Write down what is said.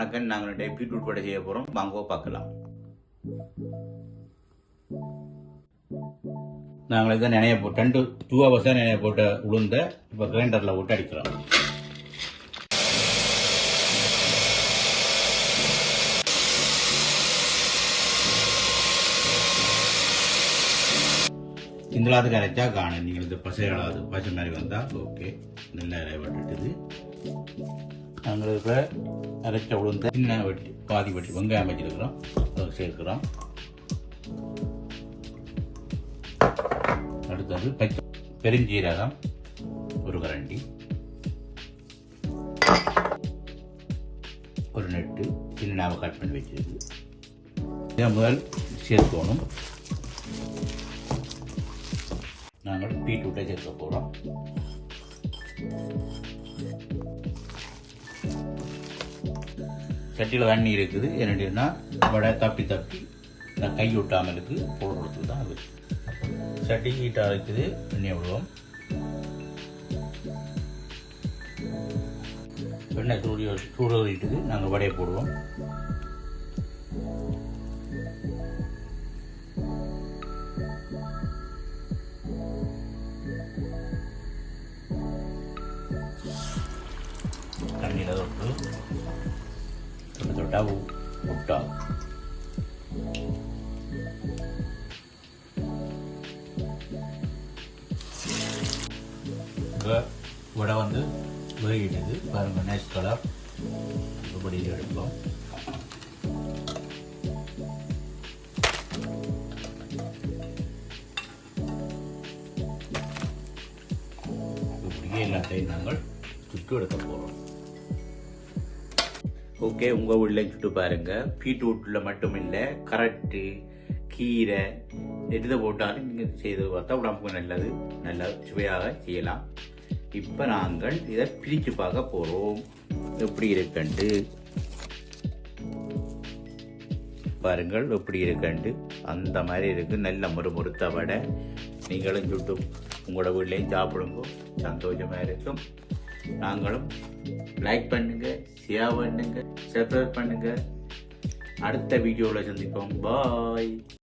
வணக்கம். நாங்கள் பீட்ரூட் வடை செய்ய போகிறோம். வாங்க பார்க்கலாம். நாங்கள் இதை நினைய போட்டு 2 hours தான் நினைய போட்ட உளுந்த இப்போ கிரைண்டரில் போட்டு அடிக்கிறோம். இந்தளவுக்கு அரைச்சா காணும். நீங்கள் இந்த பசை மாதிரி வந்தால் ஓகே. நல்லா அரைப்பட்டுது. நாங்கள் இப்போ அரைச்ச உளுந்த சின்ன வெட்டி பாதி வெட்டி வெங்காயம் வச்சிருக்கிறோம். அதை சேர்க்கிறோம். அடுத்தது பச்சை பெருஞ்சீரகம் 1 கரண்டி, 1 நெட்டு சின்னதாக கட் பண்ணி வச்சிருக்கு. இதை முதல் சேர்க்கணும். நாங்கள் பீட்ரூட்டை சேர்க்க போகிறோம். சட்டியில் தண்ணி இருக்குது. என்னடினா வடை தப்பி கை விட்டாமலுக்கு போடுறதுக்கு தான் அது. சட்டி ஹீட்டாக இருக்குது. எண்ணெய் விடுவோம். எண்ணெய் சூடுறது நாங்கள் வடையை போடுவோம். தண்ணியில் தொட்டா விட்டா வடை வந்து வேகிடுது பாருங்க. Nice colour. இப்படியில் எடுப்போம். இப்படியே எல்லாத்தையும் நாங்கள் சுட்டு எடுக்க போகிறோம். ஓகே, உங்கள் வீட்டில் சுட்டு பாருங்கள். பீட்ரூட்டில் மட்டும் இல்லை, கரட்டு கீரை எது போட்டாலும் நீங்கள் செய்து பார்த்தா உடம்புக்கு நல்லது. நல்ல சுவையாக செய்யலாம். இப்போ நாங்கள் இதை பிரித்து பார்க்க போகிறோம். எப்படி இருக்குண்டு பாருங்கள். எப்படி இருக்குண்டு அந்த மாதிரி இருக்குது. நல்ல முறுமுறுத்த வடை. நீங்களும் சுட்டு உங்களோட வீட்லையும் சாப்பிடுங்க. சந்தோஷமாக இருக்கும். நாங்களும் லைக் பண்ணுங்க, ஷேர் பண்ணுங்க, சப்ஸ்கிரைப் பண்ணுங்க. அடுத்த வீடியோவில் சந்திப்போம். பாய்.